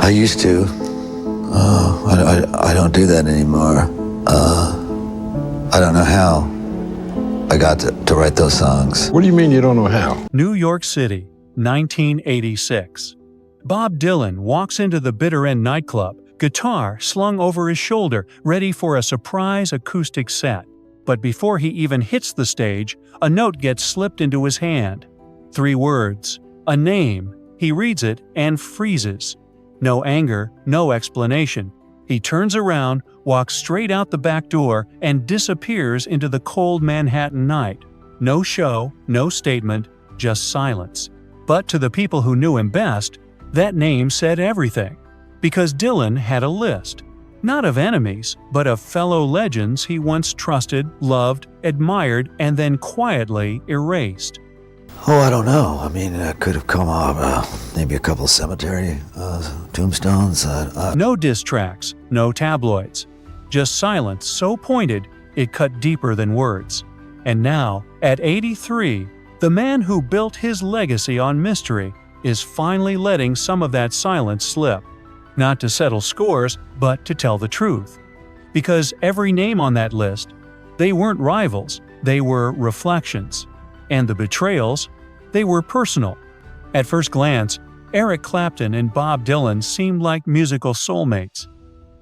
I used to. I don't do that anymore. I don't know how I got to write those songs. What do you mean you don't know how? New York City, 1986. Bob Dylan walks into the Bitter End nightclub, guitar slung over his shoulder, ready for a surprise acoustic set. But before he even hits the stage, a note gets slipped into his hand. 3 words, a name. He reads it and freezes. No anger, no explanation. He turns around, walks straight out the back door, and disappears into the cold Manhattan night. No show, no statement, just silence. But to the people who knew him best, that name said everything. Because Dylan had a list. Not of enemies, but of fellow legends he once trusted, loved, admired, and then quietly erased. Oh, I don't know. I mean, I could have come off maybe a couple cemetery tombstones. No diss tracks, no tabloids. Just silence so pointed it cut deeper than words. And now, at 83, the man who built his legacy on mystery is finally letting some of that silence slip. Not to settle scores, but to tell the truth. Because every name on that list, they weren't rivals, they were reflections. And the betrayals, they were personal. At first glance, Eric Clapton and Bob Dylan seemed like musical soulmates.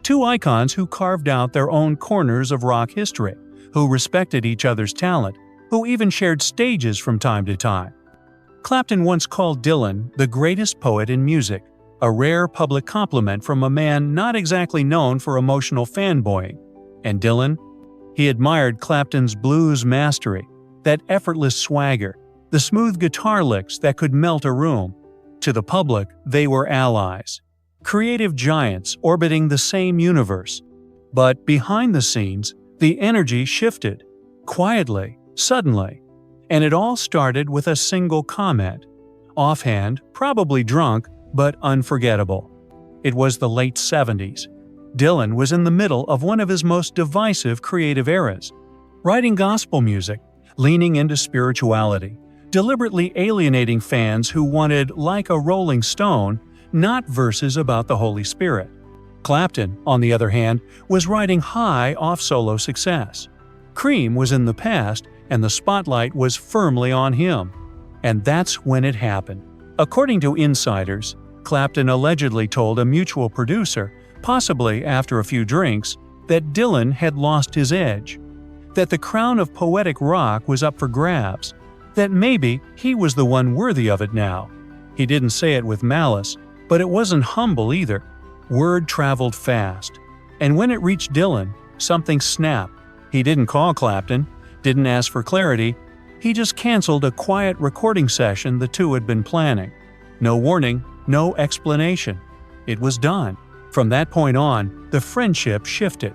2 icons who carved out their own corners of rock history, who respected each other's talent, who even shared stages from time to time. Clapton once called Dylan the greatest poet in music, a rare public compliment from a man not exactly known for emotional fanboying. And Dylan? He admired Clapton's blues mastery, that effortless swagger, the smooth guitar licks that could melt a room. To the public, they were allies. Creative giants orbiting the same universe. But behind the scenes, the energy shifted. Quietly, suddenly. And it all started with a single comment. Offhand, probably drunk, but unforgettable. It was the late 70s. Dylan was in the middle of one of his most divisive creative eras. Writing gospel music, leaning into spirituality, deliberately alienating fans who wanted, like a Rolling Stone, not verses about the Holy Spirit. Clapton, on the other hand, was riding high off solo success. Cream was in the past, and the spotlight was firmly on him. And that's when it happened. According to insiders, Clapton allegedly told a mutual producer, possibly after a few drinks, that Dylan had lost his edge. That the crown of poetic rock was up for grabs. That maybe he was the one worthy of it now. He didn't say it with malice, but it wasn't humble either. Word traveled fast. And when it reached Dylan, something snapped. He didn't call Clapton, didn't ask for clarity. He just canceled a quiet recording session the two had been planning. No warning, no explanation. It was done. From that point on, the friendship shifted.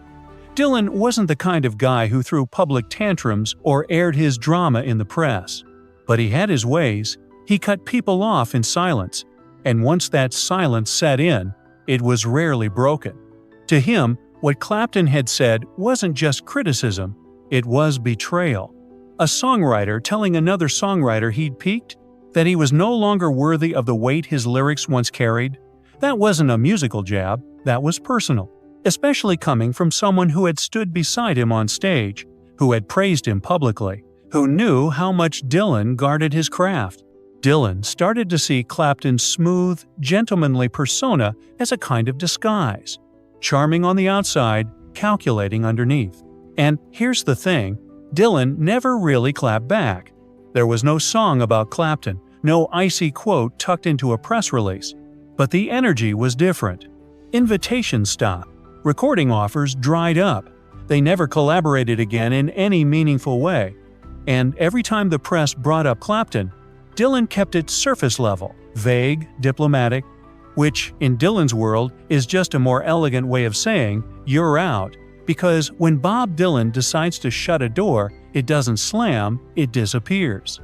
Dylan wasn't the kind of guy who threw public tantrums or aired his drama in the press. But he had his ways. He cut people off in silence. And once that silence set in, it was rarely broken. To him, what Clapton had said wasn't just criticism, it was betrayal. A songwriter telling another songwriter he'd peaked? That he was no longer worthy of the weight his lyrics once carried? That wasn't a musical jab, that was personal. Especially coming from someone who had stood beside him on stage, who had praised him publicly, who knew how much Dylan guarded his craft. Dylan started to see Clapton's smooth, gentlemanly persona as a kind of disguise. Charming on the outside, calculating underneath. And here's the thing, Dylan never really clapped back. There was no song about Clapton, no icy quote tucked into a press release. But the energy was different. Invitations stopped. Recording offers dried up. They never collaborated again in any meaningful way. And every time the press brought up Clapton, Dylan kept it surface level, vague, diplomatic, which, in Dylan's world, is just a more elegant way of saying, you're out. Because when Bob Dylan decides to shut a door, it doesn't slam, it disappears.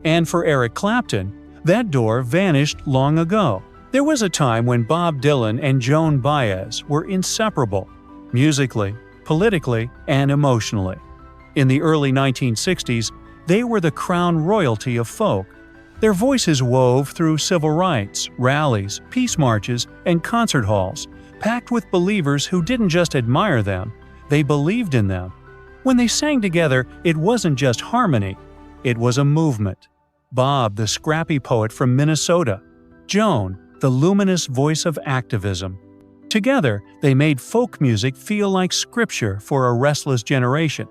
And for Eric Clapton, that door vanished long ago. There was a time when Bob Dylan and Joan Baez were inseparable, musically, politically, and emotionally. In the early 1960s, they were the crown royalty of folk. Their voices wove through civil rights, rallies, peace marches, and concert halls, packed with believers who didn't just admire them, they believed in them. When they sang together, it wasn't just harmony, it was a movement. Bob, the scrappy poet from Minnesota. Joan, the luminous voice of activism. Together, they made folk music feel like scripture for a restless generation.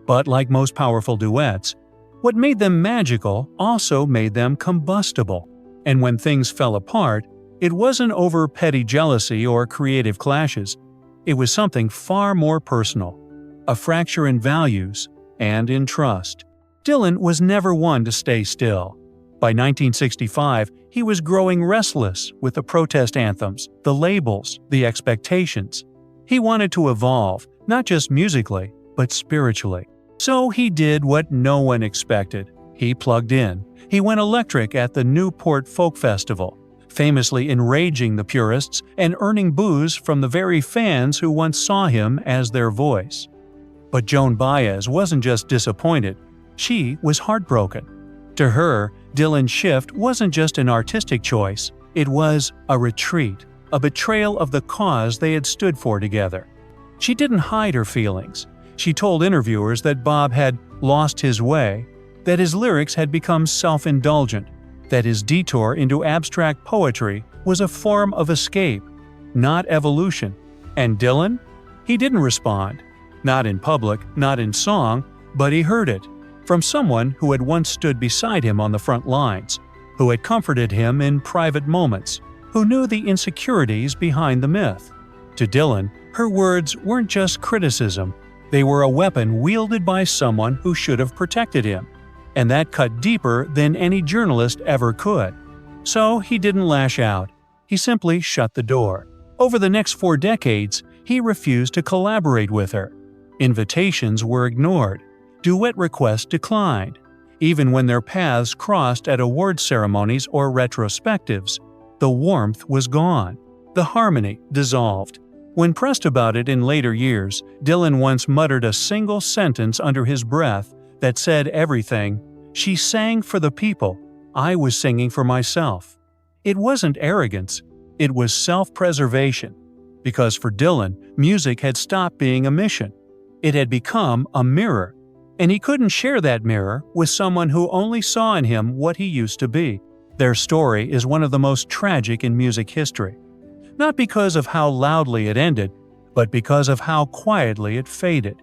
But like most powerful duets, what made them magical also made them combustible. And when things fell apart, it wasn't over petty jealousy or creative clashes. It was something far more personal. A fracture in values and in trust. Dylan was never one to stay still. By 1965, he was growing restless with the protest anthems, the labels, the expectations. He wanted to evolve, not just musically, but spiritually. So he did what no one expected. He plugged in. He went electric at the Newport Folk Festival, famously enraging the purists and earning boos from the very fans who once saw him as their voice. But Joan Baez wasn't just disappointed. She was heartbroken. To her, Dylan's shift wasn't just an artistic choice. It was a retreat, a betrayal of the cause they had stood for together. She didn't hide her feelings. She told interviewers that Bob had lost his way, that his lyrics had become self-indulgent, that his detour into abstract poetry was a form of escape, not evolution. And Dylan? He didn't respond. Not in public, not in song, but he heard it. From someone who had once stood beside him on the front lines, who had comforted him in private moments, who knew the insecurities behind the myth. To Dylan, her words weren't just criticism. They were a weapon wielded by someone who should have protected him, and that cut deeper than any journalist ever could. So he didn't lash out. He simply shut the door. Over the next 4 decades, he refused to collaborate with her. Invitations were ignored. Duet requests declined. Even when their paths crossed at award ceremonies or retrospectives, the warmth was gone. The harmony dissolved. When pressed about it in later years, Dylan once muttered a single sentence under his breath that said everything. She sang for the people. I was singing for myself. It wasn't arrogance. It was self-preservation. Because for Dylan, music had stopped being a mission. It had become a mirror. And he couldn't share that mirror with someone who only saw in him what he used to be. Their story is one of the most tragic in music history. Not because of how loudly it ended, but because of how quietly it faded.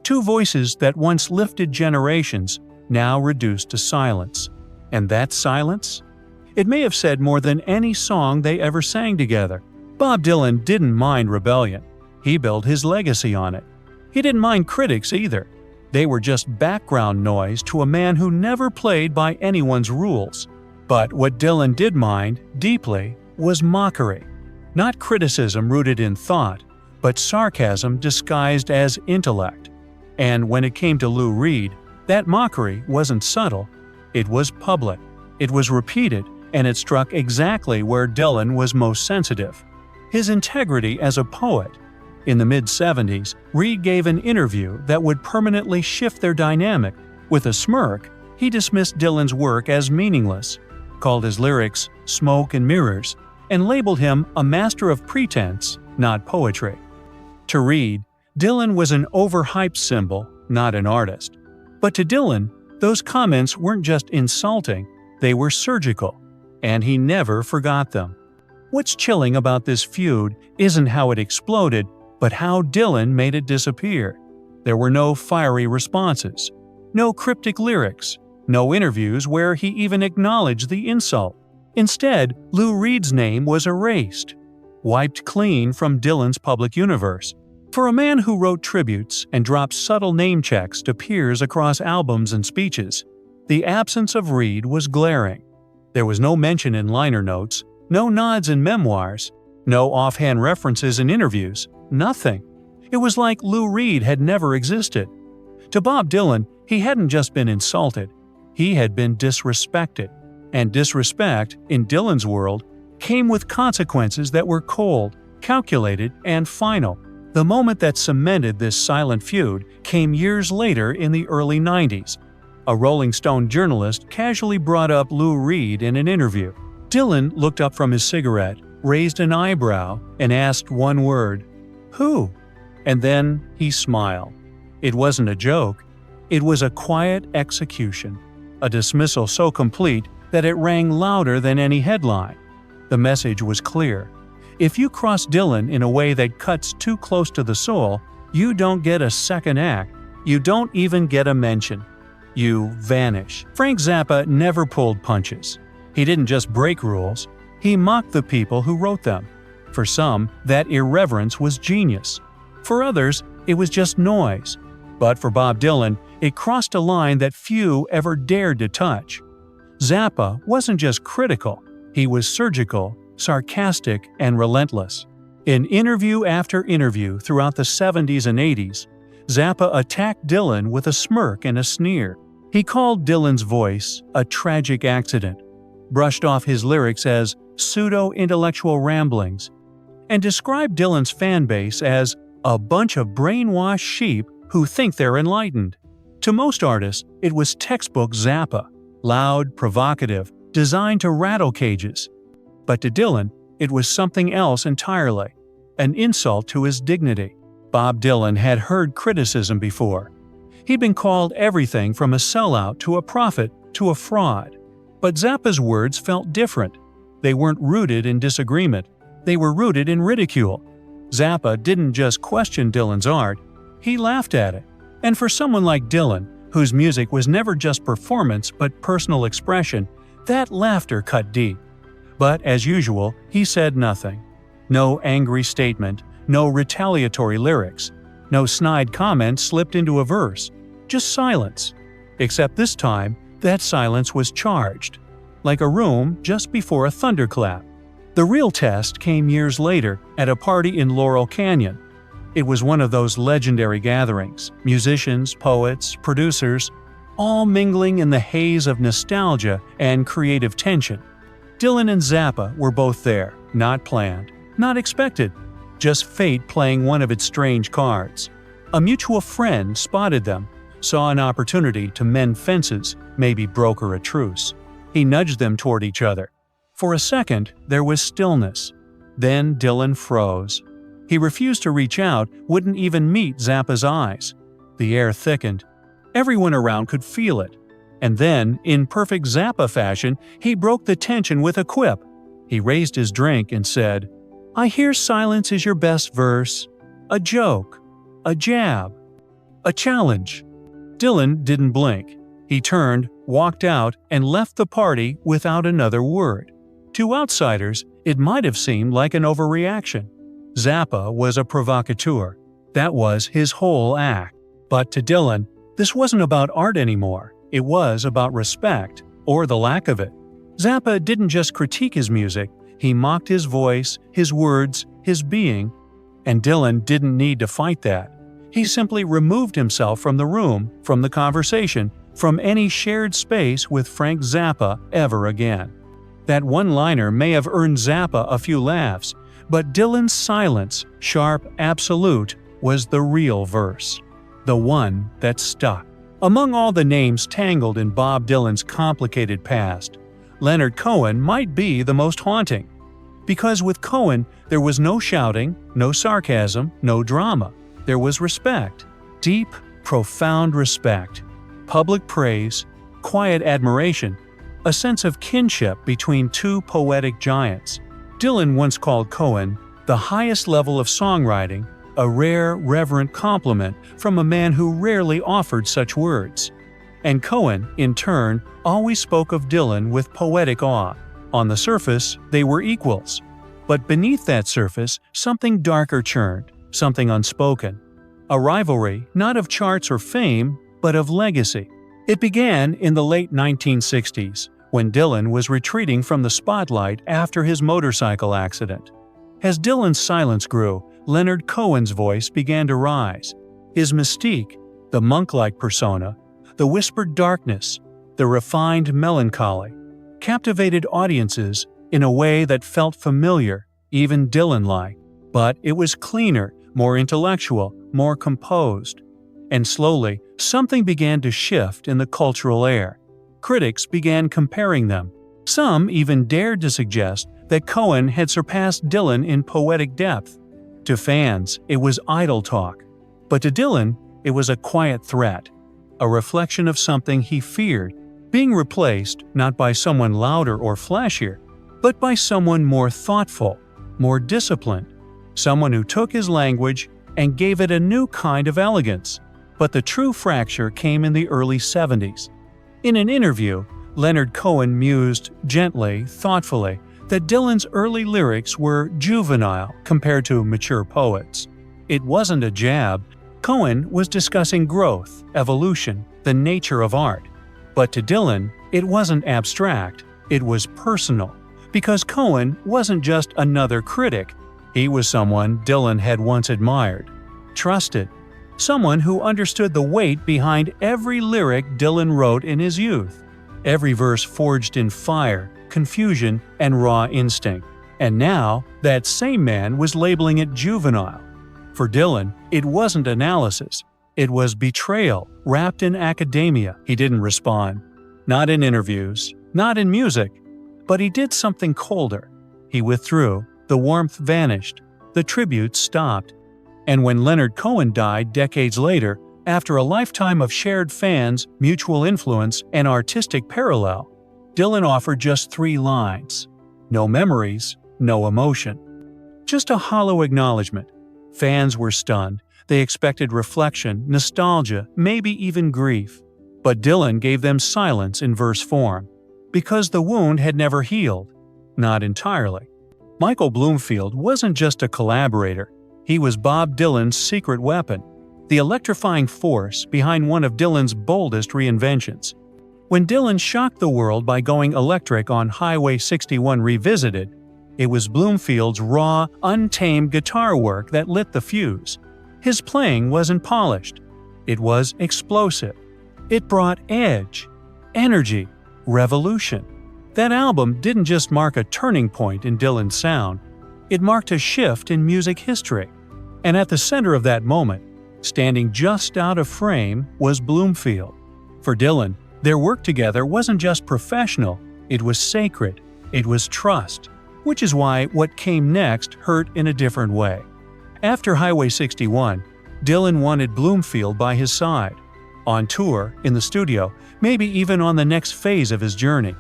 2 voices that once lifted generations, now reduced to silence. And that silence? It may have said more than any song they ever sang together. Bob Dylan didn't mind rebellion. He built his legacy on it. He didn't mind critics either. They were just background noise to a man who never played by anyone's rules. But what Dylan did mind, deeply, was mockery. Not criticism rooted in thought, but sarcasm disguised as intellect. And when it came to Lou Reed, that mockery wasn't subtle. It was public. It was repeated, and it struck exactly where Dylan was most sensitive. His integrity as a poet. In the mid-70s, Reed gave an interview that would permanently shift their dynamic. With a smirk, he dismissed Dylan's work as meaningless, called his lyrics smoke and mirrors, and labeled him a master of pretense, not poetry. To Reed, Dylan was an overhyped symbol, not an artist. But to Dylan, those comments weren't just insulting, they were surgical, and he never forgot them. What's chilling about this feud isn't how it exploded, but how Dylan made it disappear. There were no fiery responses, no cryptic lyrics, no interviews where he even acknowledged the insult. Instead, Lou Reed's name was erased, wiped clean from Dylan's public universe. For a man who wrote tributes and dropped subtle name checks to peers across albums and speeches, the absence of Reed was glaring. There was no mention in liner notes, no nods in memoirs, no offhand references in interviews, nothing. It was like Lou Reed had never existed. To Bob Dylan, he hadn't just been insulted, he had been disrespected. And disrespect, in Dylan's world, came with consequences that were cold, calculated, and final. The moment that cemented this silent feud came years later in the early 90s. A Rolling Stone journalist casually brought up Lou Reed in an interview. Dylan looked up from his cigarette, raised an eyebrow, and asked one word, "Who?" And then he smiled. It wasn't a joke. It was a quiet execution, a dismissal so complete that it rang louder than any headline. The message was clear. If you cross Dylan in a way that cuts too close to the soul, you don't get a second act. You don't even get a mention. You vanish. Frank Zappa never pulled punches. He didn't just break rules. He mocked the people who wrote them. For some, that irreverence was genius. For others, it was just noise. But for Bob Dylan, it crossed a line that few ever dared to touch. Zappa wasn't just critical. He was surgical, sarcastic, and relentless. In interview after interview throughout the 70s and 80s, Zappa attacked Dylan with a smirk and a sneer. He called Dylan's voice a tragic accident, brushed off his lyrics as pseudo-intellectual ramblings, and described Dylan's fan base as a bunch of brainwashed sheep who think they're enlightened. To most artists, it was textbook Zappa, loud, provocative, designed to rattle cages. But to Dylan, it was something else entirely, an insult to his dignity. Bob Dylan had heard criticism before. He'd been called everything from a sellout to a prophet to a fraud. But Zappa's words felt different. They weren't rooted in disagreement. They were rooted in ridicule. Zappa didn't just question Dylan's art, he laughed at it. And for someone like Dylan, whose music was never just performance but personal expression, that laughter cut deep. But as usual, he said nothing. No angry statement, no retaliatory lyrics, no snide comment slipped into a verse, just silence. Except this time, that silence was charged, like a room just before a thunderclap. The real test came years later at a party in Laurel Canyon. It was one of those legendary gatherings, musicians, poets, producers, all mingling in the haze of nostalgia and creative tension. Dylan and Zappa were both there, not planned, not expected, just fate playing one of its strange cards. A mutual friend spotted them, saw an opportunity to mend fences, maybe broker a truce. He nudged them toward each other. For a second, there was stillness. Then Dylan froze. He refused to reach out, wouldn't even meet Zappa's eyes. The air thickened. Everyone around could feel it. And then, in perfect Zappa fashion, he broke the tension with a quip. He raised his drink and said, "I hear silence is your best verse. A joke. A jab. A challenge." Dylan didn't blink. He turned, walked out, and left the party without another word. To outsiders, it might have seemed like an overreaction. Zappa was a provocateur. That was his whole act. But to Dylan, this wasn't about art anymore. It was about respect, or the lack of it. Zappa didn't just critique his music, he mocked his voice, his words, his being. And Dylan didn't need to fight that. He simply removed himself from the room, from the conversation, from any shared space with Frank Zappa ever again. That one-liner may have earned Zappa a few laughs, but Dylan's silence, sharp, absolute, was the real verse. The one that stuck. Among all the names tangled in Bob Dylan's complicated past, Leonard Cohen might be the most haunting. Because with Cohen, there was no shouting, no sarcasm, no drama. There was respect. Deep, profound respect. Public praise, quiet admiration, a sense of kinship between two poetic giants. Dylan once called Cohen the highest level of songwriting, a rare, reverent compliment from a man who rarely offered such words. And Cohen, in turn, always spoke of Dylan with poetic awe. On the surface, they were equals. But beneath that surface, something darker churned, something unspoken. A rivalry not of charts or fame, but of legacy. It began in the late 1960s, when Dylan was retreating from the spotlight after his motorcycle accident. As Dylan's silence grew, Leonard Cohen's voice began to rise. His mystique, the monk-like persona, the whispered darkness, the refined melancholy, captivated audiences in a way that felt familiar, even Dylan-like. But it was cleaner, more intellectual, more composed. And slowly, something began to shift in the cultural air. Critics began comparing them. Some even dared to suggest that Cohen had surpassed Dylan in poetic depth. To fans, it was idle talk. But to Dylan, it was a quiet threat, a reflection of something he feared, being replaced not by someone louder or flashier, but by someone more thoughtful, more disciplined, someone who took his language and gave it a new kind of elegance. But the true fracture came in the early 70s. In an interview, Leonard Cohen mused gently, thoughtfully, that Dylan's early lyrics were juvenile compared to mature poets. It wasn't a jab. Cohen was discussing growth, evolution, the nature of art. But to Dylan, it wasn't abstract, it was personal, because Cohen wasn't just another critic. He was someone Dylan had once admired, trusted, someone who understood the weight behind every lyric Dylan wrote in his youth. Every verse forged in fire, confusion, and raw instinct. And now, that same man was labeling it juvenile. For Dylan, it wasn't analysis. It was betrayal, wrapped in academia. He didn't respond. Not in interviews, not in music. But he did something colder. He withdrew, the warmth vanished, the tributes stopped. And when Leonard Cohen died decades later, after a lifetime of shared fans, mutual influence, and artistic parallel, Dylan offered just 3 lines. No memories, no emotion. Just a hollow acknowledgement. Fans were stunned. They expected reflection, nostalgia, maybe even grief. But Dylan gave them silence in verse form. Because the wound had never healed. Not entirely. Michael Bloomfield wasn't just a collaborator. He was Bob Dylan's secret weapon, the electrifying force behind one of Dylan's boldest reinventions. When Dylan shocked the world by going electric on Highway 61 Revisited, it was Bloomfield's raw, untamed guitar work that lit the fuse. His playing wasn't polished. It was explosive. It brought edge, energy, revolution. That album didn't just mark a turning point in Dylan's sound. It marked a shift in music history. And at the center of that moment, standing just out of frame, was Bloomfield. For Dylan, their work together wasn't just professional, it was sacred, it was trust, which is why what came next hurt in a different way. After Highway 61, Dylan wanted Bloomfield by his side, on tour, in the studio, maybe even on the next phase of his journey.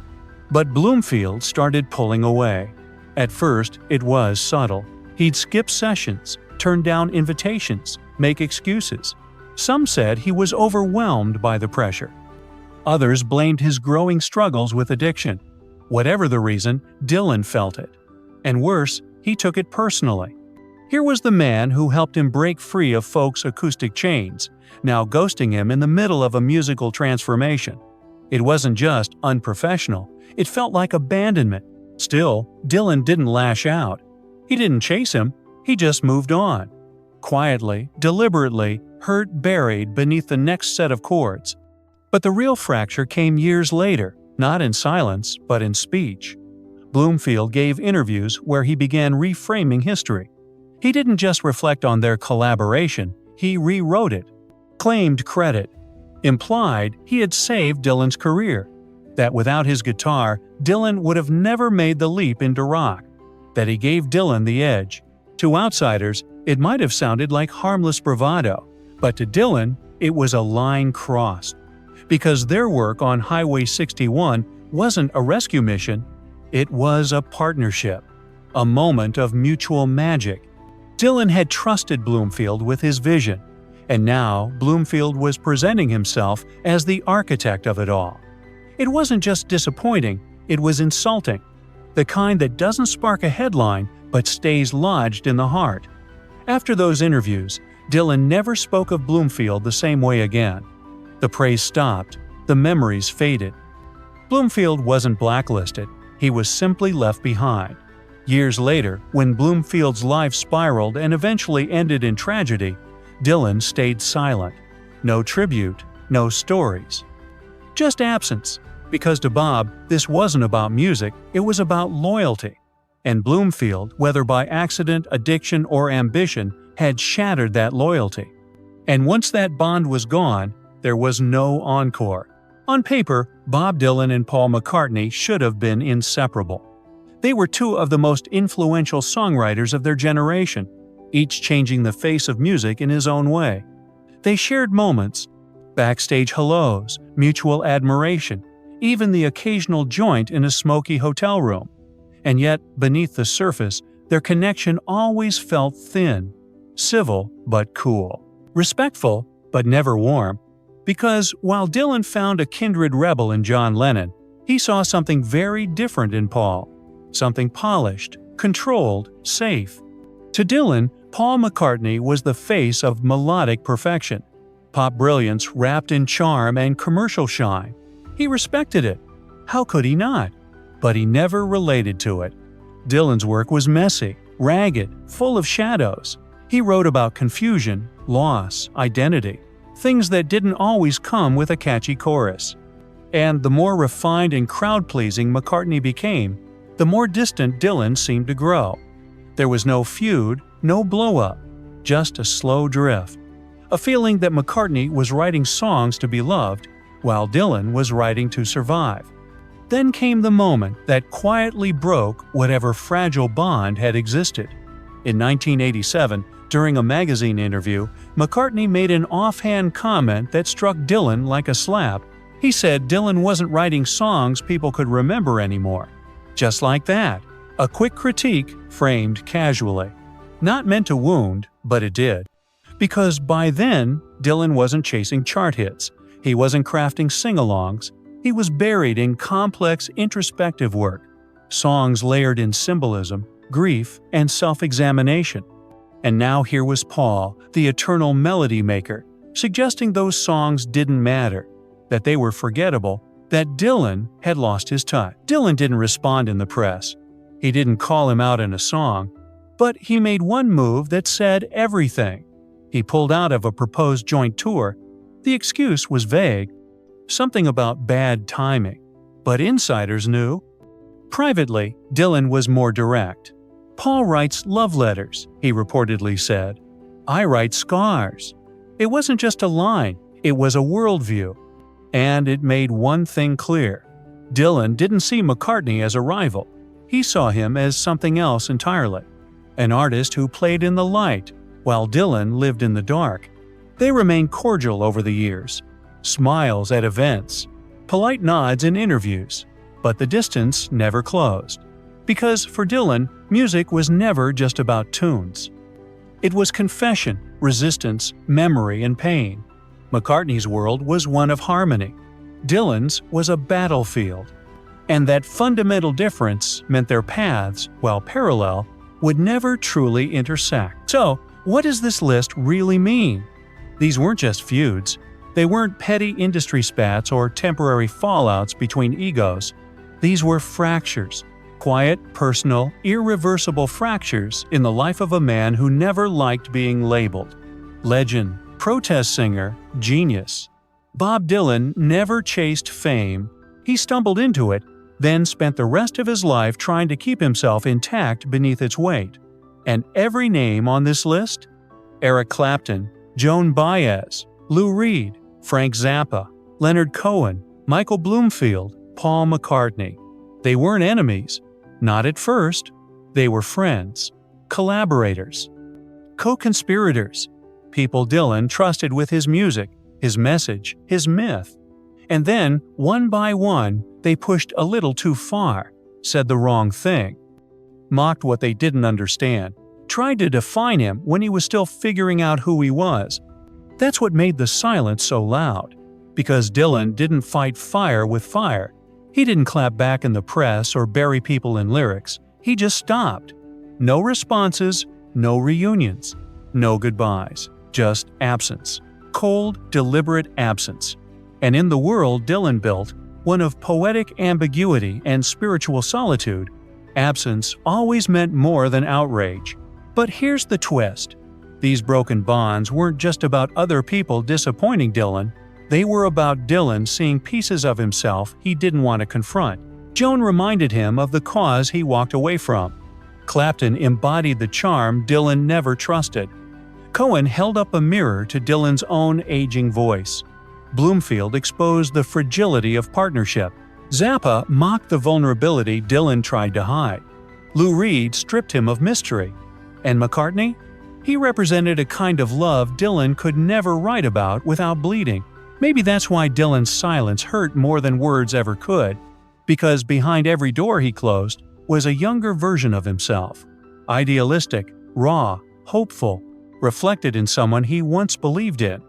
But Bloomfield started pulling away. At first, it was subtle. He'd skip sessions, turn down invitations, make excuses. Some said he was overwhelmed by the pressure. Others blamed his growing struggles with addiction. Whatever the reason, Dylan felt it. And worse, he took it personally. Here was the man who helped him break free of folks' acoustic chains, now ghosting him in the middle of a musical transformation. It wasn't just unprofessional, it felt like abandonment. Still, Dylan didn't lash out. He didn't chase him, he just moved on. Quietly, deliberately, hurt buried beneath the next set of chords. But the real fracture came years later, not in silence, but in speech. Bloomfield gave interviews where he began reframing history. He didn't just reflect on their collaboration, he rewrote it, claimed credit, implied he had saved Dylan's career, that without his guitar, Dylan would have never made the leap into rock, that he gave Dylan the edge. To outsiders, it might have sounded like harmless bravado, but to Dylan, it was a line crossed. Because their work on Highway 61 wasn't a rescue mission, it was a partnership, a moment of mutual magic. Dylan had trusted Bloomfield with his vision, and now Bloomfield was presenting himself as the architect of it all. It wasn't just disappointing, it was insulting. The kind that doesn't spark a headline but stays lodged in the heart. After those interviews, Dylan never spoke of Bloomfield the same way again. The praise stopped, the memories faded. Bloomfield wasn't blacklisted, he was simply left behind. Years later, when Bloomfield's life spiraled and eventually ended in tragedy, Dylan stayed silent. No tribute, no stories. Just absence, because to Bob, this wasn't about music, it was about loyalty. And Bloomfield, whether by accident, addiction, or ambition, had shattered that loyalty. And once that bond was gone, there was no encore. On paper, Bob Dylan and Paul McCartney should have been inseparable. They were two of the most influential songwriters of their generation, each changing the face of music in his own way. They shared moments, backstage hellos, mutual admiration, even the occasional joint in a smoky hotel room. And yet, beneath the surface, their connection always felt thin, civil but cool, respectful but never warm. Because while Dylan found a kindred rebel in John Lennon, he saw something very different in Paul. Something polished, controlled, safe. To Dylan, Paul McCartney was the face of melodic perfection, pop brilliance wrapped in charm and commercial shine. He respected it. How could he not? But he never related to it. Dylan's work was messy, ragged, full of shadows. He wrote about confusion, loss, identity, things that didn't always come with a catchy chorus. And the more refined and crowd-pleasing McCartney became, the more distant Dylan seemed to grow. There was no feud, no blow-up, just a slow drift. A feeling that McCartney was writing songs to be loved, while Dylan was writing to survive. Then came the moment that quietly broke whatever fragile bond had existed. In 1987, during a magazine interview, McCartney made an offhand comment that struck Dylan like a slap. He said Dylan wasn't writing songs people could remember anymore. Just like that, a quick critique framed casually. Not meant to wound, but it did. Because by then, Dylan wasn't chasing chart hits. He wasn't crafting sing-alongs. He was buried in complex introspective work, songs layered in symbolism, grief, and self-examination. And now here was Paul, the eternal melody maker, suggesting those songs didn't matter, that they were forgettable, that Dylan had lost his touch. Dylan didn't respond in the press. He didn't call him out in a song, but he made one move that said everything. He pulled out of a proposed joint tour. The excuse was vague, something about bad timing, but insiders knew. Privately, Dylan was more direct. Paul writes love letters, he reportedly said. I write scars. It wasn't just a line, it was a worldview. And it made one thing clear. Dylan didn't see McCartney as a rival. He saw him as something else entirely. An artist who played in the light, while Dylan lived in the dark. They remained cordial over the years. Smiles at events, polite nods in interviews, but the distance never closed. Because for Dylan, music was never just about tunes. It was confession, resistance, memory, and pain. McCartney's world was one of harmony. Dylan's was a battlefield. And that fundamental difference meant their paths, while parallel, would never truly intersect. So, what does this list really mean? These weren't just feuds. They weren't petty industry spats or temporary fallouts between egos. These were fractures. Quiet, personal, irreversible fractures in the life of a man who never liked being labeled. Legend, protest singer, genius. Bob Dylan never chased fame. He stumbled into it, then spent the rest of his life trying to keep himself intact beneath its weight. And every name on this list? Eric Clapton, Joan Baez, Lou Reed, Frank Zappa, Leonard Cohen, Michael Bloomfield, Paul McCartney. They weren't enemies. Not at first. They were friends, collaborators, co-conspirators, people Dylan trusted with his music, his message, his myth. And then, one by one, they pushed a little too far, said the wrong thing, mocked what they didn't understand, tried to define him when he was still figuring out who he was. That's what made the silence so loud, because Dylan didn't fight fire with fire. He didn't clap back in the press or bury people in lyrics. He just stopped. No responses, no reunions, no goodbyes, just absence. Cold, deliberate absence. And in the world Dylan built, one of poetic ambiguity and spiritual solitude, absence always meant more than outrage. But here's the twist. These broken bonds weren't just about other people disappointing Dylan. They were about Dylan seeing pieces of himself he didn't want to confront. Joan reminded him of the cause he walked away from. Clapton embodied the charm Dylan never trusted. Cohen held up a mirror to Dylan's own aging voice. Bloomfield exposed the fragility of partnership. Zappa mocked the vulnerability Dylan tried to hide. Lou Reed stripped him of mystery. And McCartney? He represented a kind of love Dylan could never write about without bleeding. Maybe that's why Dylan's silence hurt more than words ever could, because behind every door he closed was a younger version of himself. Idealistic, raw, hopeful, reflected in someone he once believed in.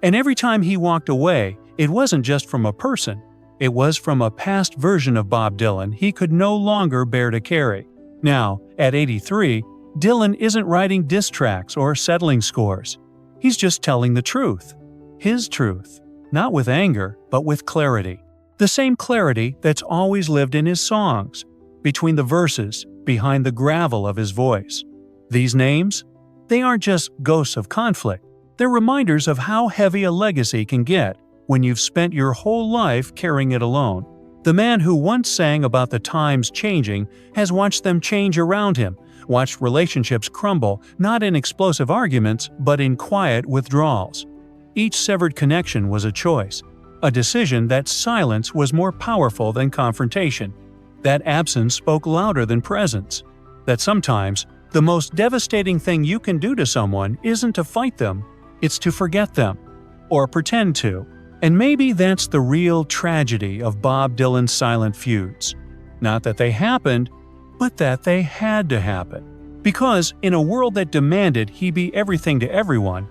And every time he walked away, it wasn't just from a person. It was from a past version of Bob Dylan he could no longer bear to carry. Now, at 83, Dylan isn't writing diss tracks or settling scores. He's just telling the truth. His truth. Not with anger, but with clarity. The same clarity that's always lived in his songs, between the verses, behind the gravel of his voice. These names? They aren't just ghosts of conflict. They're reminders of how heavy a legacy can get when you've spent your whole life carrying it alone. The man who once sang about the times changing has watched them change around him, watched relationships crumble, not in explosive arguments, but in quiet withdrawals. Each severed connection was a choice, a decision that silence was more powerful than confrontation, that absence spoke louder than presence, that sometimes the most devastating thing you can do to someone isn't to fight them, it's to forget them, or pretend to. And maybe that's the real tragedy of Bob Dylan's silent feuds. Not that they happened, but that they had to happen. Because in a world that demanded he be everything to everyone,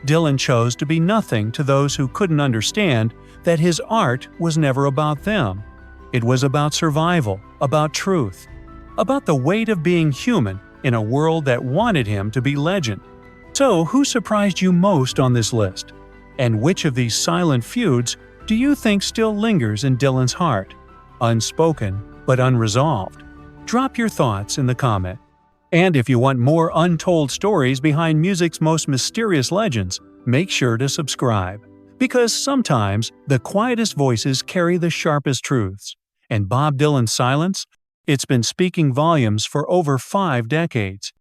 Dylan chose to be nothing to those who couldn't understand that his art was never about them. It was about survival, about truth, about the weight of being human in a world that wanted him to be legend. So, who surprised you most on this list? And which of these silent feuds do you think still lingers in Dylan's heart? Unspoken, but unresolved. Drop your thoughts in the comment. And if you want more untold stories behind music's most mysterious legends, make sure to subscribe. Because sometimes the quietest voices carry the sharpest truths. And Bob Dylan's silence? It's been speaking volumes for over 5 decades.